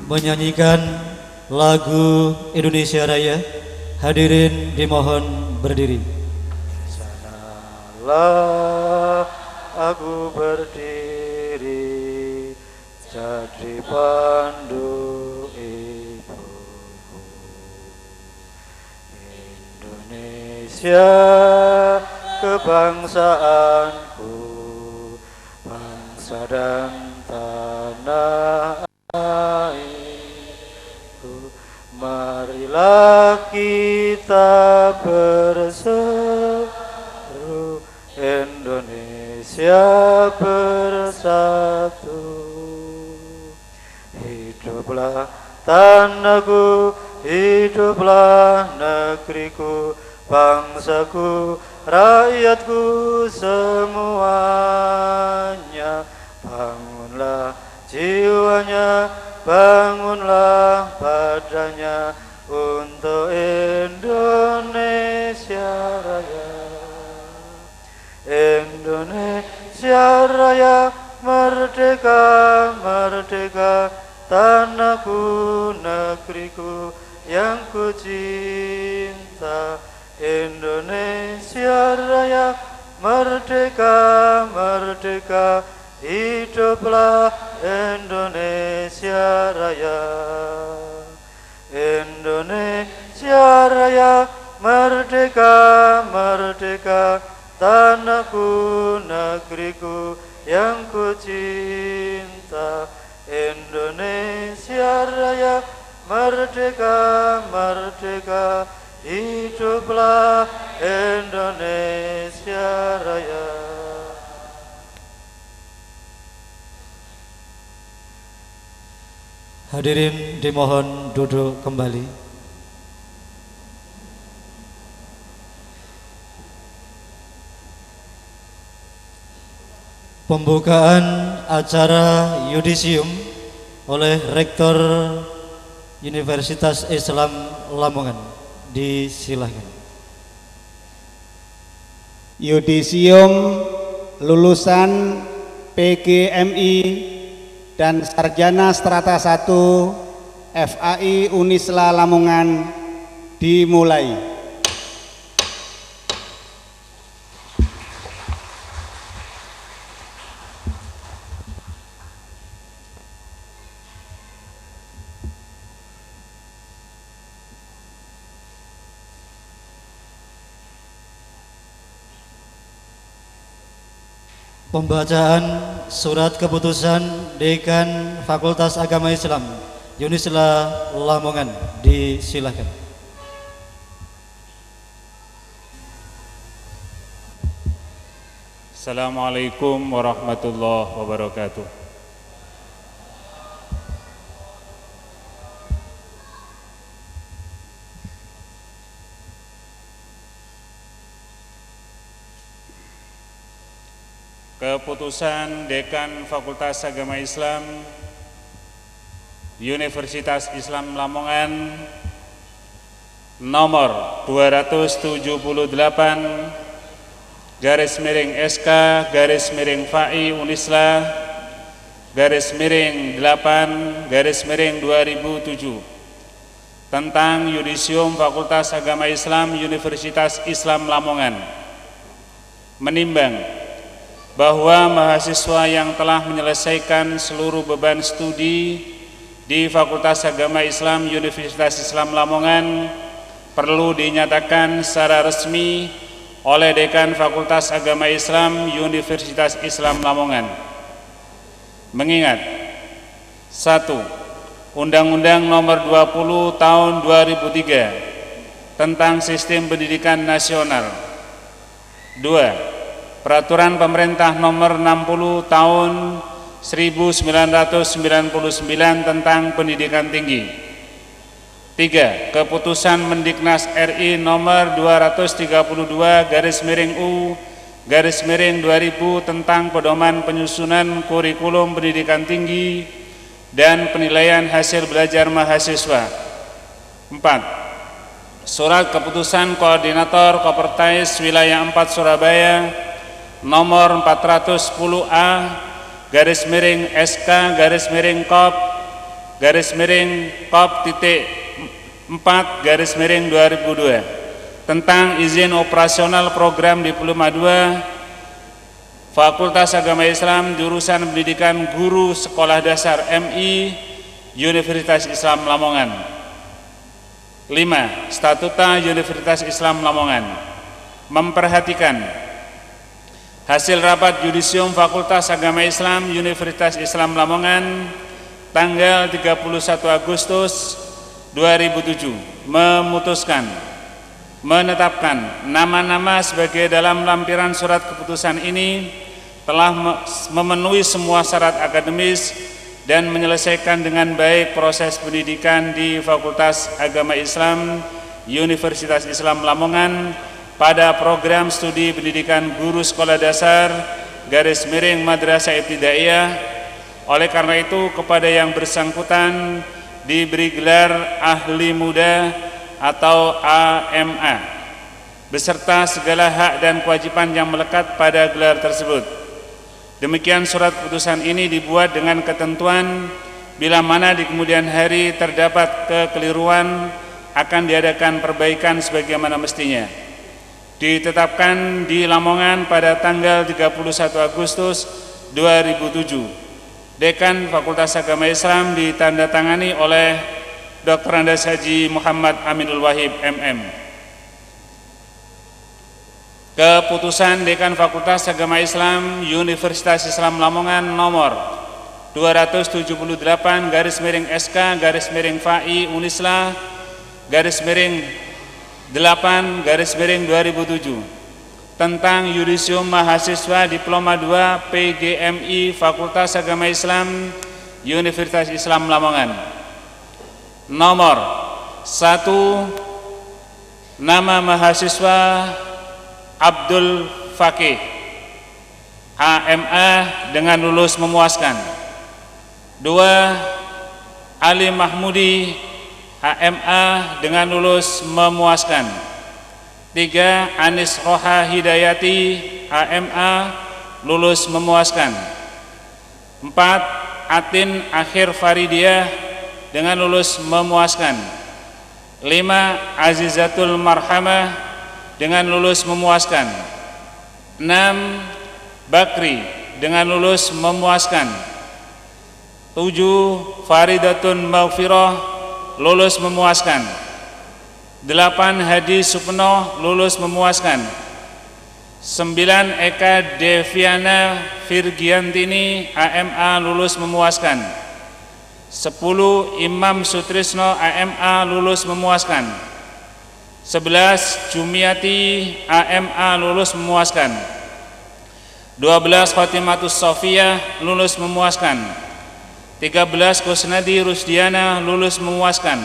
menyanyikan lagu Indonesia Raya. Hadirin dimohon berdiri. Sanalah aku berdiri jadi pandu ibu Indonesia kebangsaanku, bangsa dan tanah airku. Marilah kita berseru, Indonesia bersatu. Hiduplah tanahku, hiduplah negeriku, bangsaku, rakyatku semuanya. Bangunlah jiwanya, bangunlah badannya untuk Indonesia Raya. Indonesia Raya merdeka, merdeka, tanahku, negeriku yang ku cinta. Indonesia Raya merdeka, merdeka, hiduplah Indonesia Raya. Indonesia Raya merdeka, merdeka, tanahku, negeriku yang ku cinta. Indonesia Raya merdeka, merdeka, hiduplah Indonesia Raya. Hadirin dimohon duduk kembali. Pembukaan acara yudisium oleh Rektor Universitas Islam Lamongan. Disilahkan. Yudisium lulusan PGMI dan Sarjana Strata 1 FAI Unisla Lamongan dimulai. Pembacaan surat keputusan Dekan Fakultas Agama Islam Unisla Lamongan. Disilahkan. Assalamualaikum warahmatullahi wabarakatuh. Keputusan Dekan Fakultas Agama Islam Universitas Islam Lamongan nomor 278/SK FAI Unisla /8/2007 tentang yudisium Fakultas Agama Islam Universitas Islam Lamongan menimbang bahwa mahasiswa yang telah menyelesaikan seluruh beban studi di Fakultas Agama Islam Universitas Islam Lamongan perlu dinyatakan secara resmi oleh Dekan Fakultas Agama Islam Universitas Islam Lamongan. Mengingat 1. Undang-Undang Nomor 20 Tahun 2003 tentang Sistem Pendidikan Nasional. 2. Peraturan Pemerintah Nomor 60 Tahun 1999 tentang Pendidikan Tinggi. 3. Keputusan Mendiknas RI Nomor 232/U/2000 tentang pedoman penyusunan kurikulum pendidikan tinggi dan penilaian hasil belajar mahasiswa. 4. Surat Keputusan Koordinator Kopertais Wilayah 4 Surabaya nomor 410A/SK/Kop /KOP.4/2002 tentang izin operasional program Diploma 2 Fakultas Agama Islam jurusan Pendidikan Guru Sekolah Dasar MI Universitas Islam Lamongan. 5. Statuta Universitas Islam Lamongan memperhatikan hasil rapat Yudisium Fakultas Agama Islam Universitas Islam Lamongan tanggal 31 Agustus 2007 memutuskan menetapkan nama-nama sebagai dalam lampiran surat keputusan ini telah memenuhi semua syarat akademis dan menyelesaikan dengan baik proses pendidikan di Fakultas Agama Islam Universitas Islam Lamongan pada program studi pendidikan guru sekolah dasar /Madrasah Ibtidaiyah. Oleh karena itu kepada yang bersangkutan diberi gelar ahli muda atau AMA beserta segala hak dan kewajiban yang melekat pada gelar tersebut. Demikian surat keputusan ini dibuat dengan ketentuan bila mana di kemudian hari terdapat kekeliruan akan diadakan perbaikan sebagaimana mestinya. Ditetapkan di Lamongan pada tanggal 31 Agustus 2007. Dekan Fakultas Agama Islam ditandatangani oleh Dr. Andes Haji Muhammad Aminul Wahib MM. Keputusan Dekan Fakultas Agama Islam Universitas Islam Lamongan nomor 278/SK/FAI Unisla /8/2007 tentang Yudisium Mahasiswa Diploma 2 PGMI Fakultas Agama Islam Universitas Islam Lamongan. Nomor 1. Nama mahasiswa Abdul Fakih AMA dengan lulus memuaskan. 2. Ali Mahmudi AMA dengan lulus memuaskan. 3. Anis Roha Hidayati AMA lulus memuaskan. 4. Atin Akhir Faridiyah dengan lulus memuaskan. 5. Azizatul Marhamah dengan lulus memuaskan. 6. Bakri dengan lulus memuaskan. 7. Faridatun Maghfirah lulus memuaskan. 8. Hadi Supeno lulus memuaskan. 9. Eka Deviana Virgiantini AMA lulus memuaskan. 10. Imam Sutrisno AMA lulus memuaskan. 11. Jumiati AMA lulus memuaskan. 12. Fatimatus Sofia lulus memuaskan. 13. Kusnadi Rusdiana lulus memuaskan.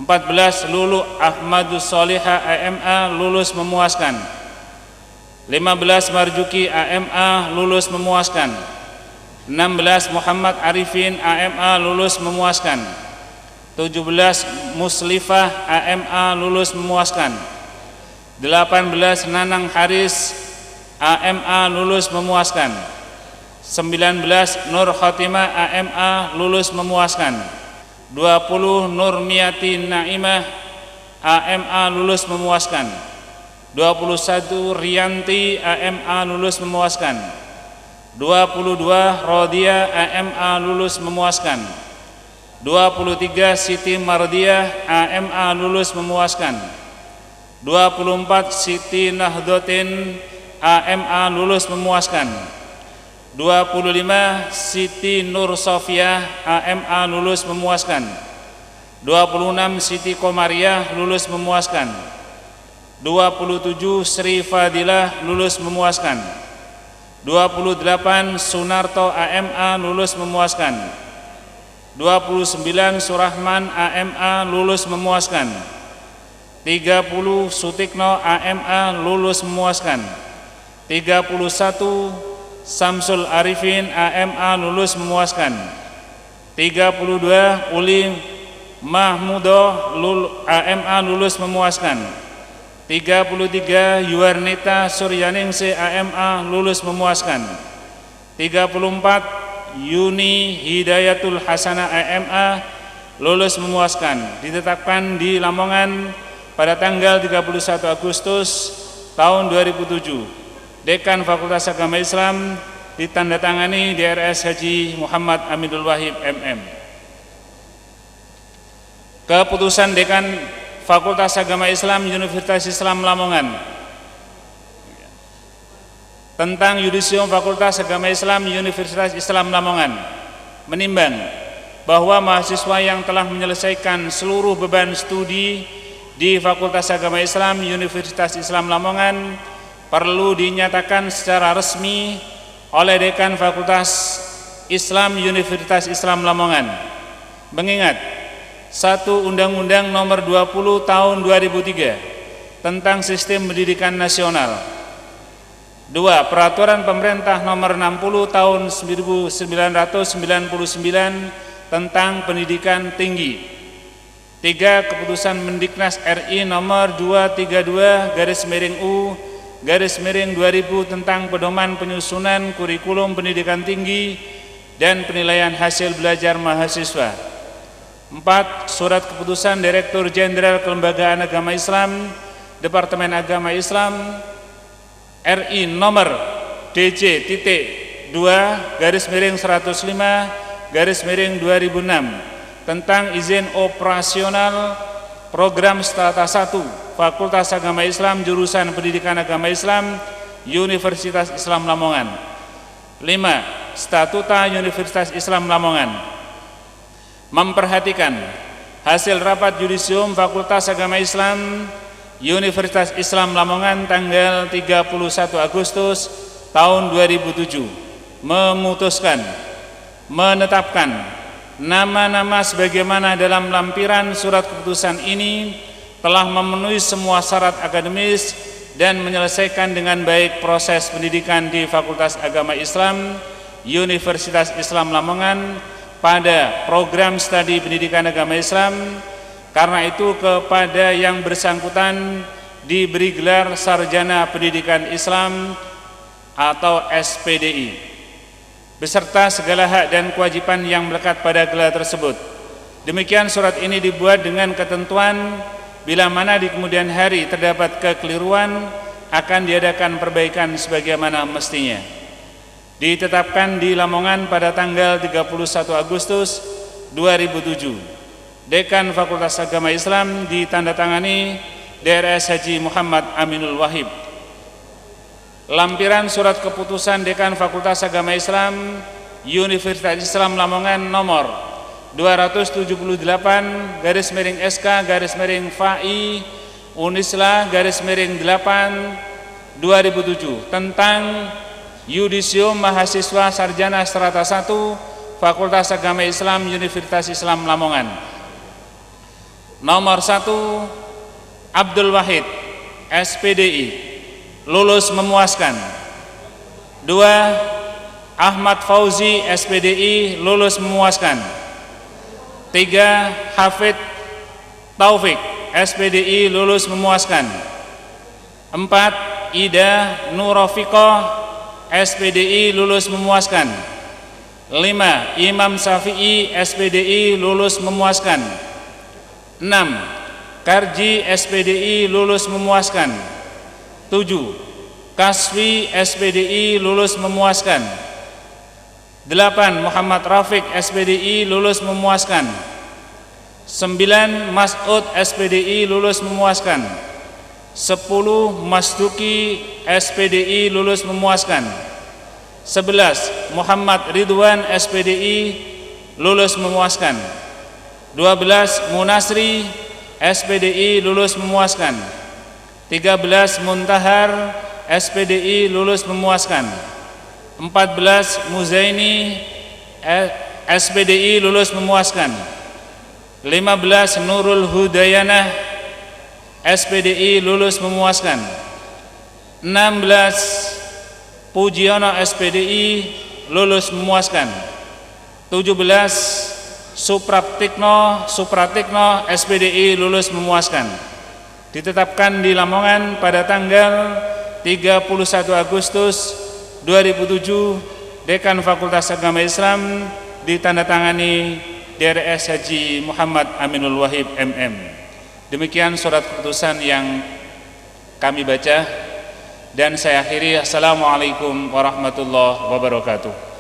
14. Lulu Ahmadus Soliha AMA lulus memuaskan. 15. Marjuki AMA lulus memuaskan. 16. Muhammad Arifin AMA lulus memuaskan. 17. Muslifah AMA lulus memuaskan. 18. Nanang Haris AMA lulus memuaskan. 19. Nur Khotimah AMA lulus memuaskan. 20. Nur Miati Naimah AMA lulus memuaskan. 21. Rianti AMA lulus memuaskan. 22. Rodia AMA lulus memuaskan. 23. Siti Mardiah AMA lulus memuaskan. 24. Siti Nahdotin AMA lulus memuaskan. 25. Siti Nur Sofia AMA lulus memuaskan. 26. Siti Komariah lulus memuaskan. 27. Sri Fadilah lulus memuaskan. 28. Sunarto AMA lulus memuaskan. 29. Surahman AMA lulus memuaskan. 30. Sutikno AMA lulus memuaskan. 31. Samsul Arifin AMA lulus memuaskan. 32. Uli Mahmudo AMA lulus memuaskan. 33. Yuarnita Suryaningsi AMA lulus memuaskan. 34. Yuni Hidayatul Hasanah AMA lulus memuaskan, ditetapkan di Lamongan pada tanggal 31 Agustus tahun 2007. Dekan Fakultas Agama Islam ditandatangani DRS Haji Muhammad Aminul Wahib MM. Keputusan Dekan Fakultas Agama Islam Universitas Islam Lamongan tentang Yudisium Fakultas Agama Islam Universitas Islam Lamongan menimbang bahwa mahasiswa yang telah menyelesaikan seluruh beban studi di Fakultas Agama Islam Universitas Islam Lamongan perlu dinyatakan secara resmi oleh Dekan Fakultas Islam Universitas Islam Lamongan. Mengingat 1 Undang-Undang Nomor 20 Tahun 2003 tentang Sistem Pendidikan Nasional, 2 Peraturan Pemerintah Nomor 60 Tahun 1999 tentang Pendidikan Tinggi, 3 Keputusan Mendiknas RI Nomor 232/U/2000 tentang pedoman penyusunan kurikulum pendidikan tinggi dan penilaian hasil belajar mahasiswa, 4 Surat Keputusan Direktur Jenderal Kelembagaan Agama Islam Departemen Agama Islam RI Nomor DC-2/105/2006 tentang izin operasional program Strata 1 Fakultas Agama Islam Jurusan Pendidikan Agama Islam Universitas Islam Lamongan, 5 Statuta Universitas Islam Lamongan. Memperhatikan hasil rapat Yudisium Fakultas Agama Islam Universitas Islam Lamongan tanggal 31 Agustus tahun 2007 memutuskan menetapkan nama-nama sebagaimana dalam lampiran surat keputusan ini telah memenuhi semua syarat akademis dan menyelesaikan dengan baik proses pendidikan di Fakultas Agama Islam Universitas Islam Lamongan pada program studi pendidikan agama Islam. Karena itu kepada yang bersangkutan diberi gelar Sarjana Pendidikan Islam atau SPDI beserta segala hak dan kewajiban yang melekat pada gelar tersebut. Demikian surat ini dibuat dengan ketentuan bila mana di kemudian hari terdapat kekeliruan akan diadakan perbaikan sebagaimana mestinya. Ditetapkan di Lamongan pada tanggal 31 Agustus 2007. Dekan Fakultas Agama Islam ditandatangani DRS Haji Muhammad Aminul Wahib. Lampiran surat keputusan Dekan Fakultas Agama Islam Universitas Islam Lamongan nomor 278/SK/FAI Unisla/8 2007 tentang Yudisium Mahasiswa Sarjana Strata 1 Fakultas Agama Islam Universitas Islam Lamongan. Nomor 1 Abdul Wahid SPDI lulus memuaskan. 2 Ahmad Fauzi SPDI lulus memuaskan. 3 Hafid Taufik SPDI lulus memuaskan. 4 Ida Nurofikoh SPDI lulus memuaskan. 5 Imam Syafi'i SPDI lulus memuaskan. 6 Karji SPDI lulus memuaskan. 7 Kaswi SPDI lulus memuaskan. 8 Muhammad Rafiq SPDI lulus memuaskan. 9 Mas'ud SPDI lulus memuaskan. 10 Masduki SPDI lulus memuaskan. 11 Muhammad Ridwan SPDI lulus memuaskan. 12 Munasri SPDI lulus memuaskan. 13 Muntahar SPDI lulus memuaskan. 14 Muzaini SPDI lulus memuaskan. 15 Nurul Hudayanah SPDI lulus memuaskan. 16 Pujiono SPDI lulus memuaskan. 17 Supratikno SPDI lulus memuaskan. Ditetapkan di Lamongan pada tanggal 31 Agustus 2007 Dekan Fakultas Agama Islam ditandatangani DRS Haji Muhammad Aminul Wahib MM. Demikian surat keputusan yang kami baca dan saya akhiri. Assalamualaikum warahmatullahi wabarakatuh.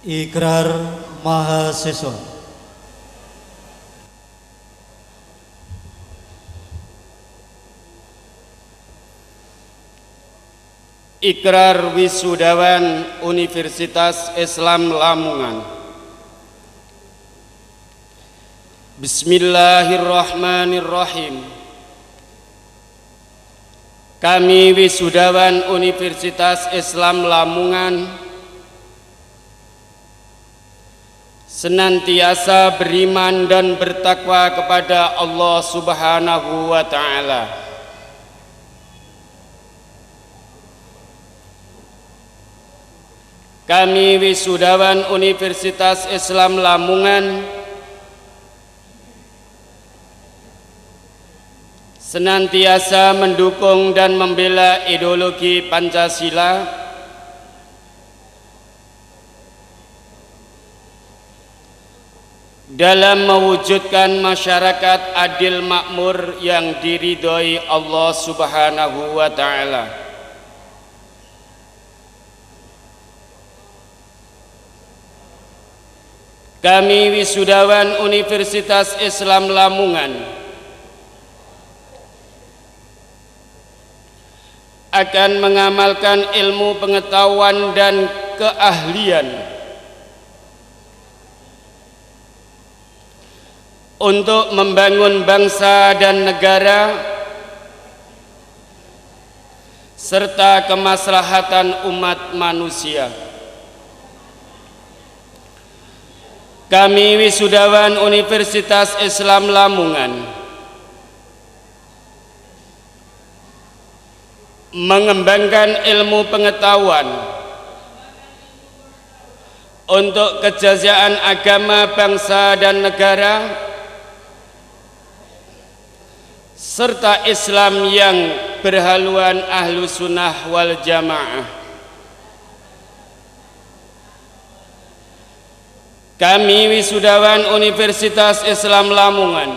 Ikrar mahasiswa. Ikrar wisudawan Universitas Islam Lamongan. Bismillahirrahmanirrahim. Kami wisudawan Universitas Islam Lamongan senantiasa beriman dan bertakwa kepada Allah Subhanahu wa Ta'ala. Kami wisudawan Universitas Islam Lamongan senantiasa mendukung dan membela ideologi Pancasila dalam mewujudkan masyarakat adil makmur yang diridhoi Allah Subhanahu wa Ta'ala. Kami wisudawan Universitas Islam Lamongan akan mengamalkan ilmu pengetahuan dan keahlian untuk membangun bangsa dan negara serta kemaslahatan umat manusia. Kami wisudawan Universitas Islam Lamongan mengembangkan ilmu pengetahuan untuk kejayaan agama bangsa dan negara serta Islam yang berhaluan ahlu sunnah wal jamaah. Kami wisudawan Universitas Islam Lamongan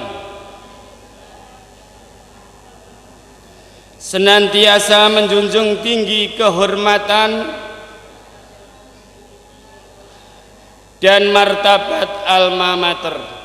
senantiasa menjunjung tinggi kehormatan dan martabat alma mater.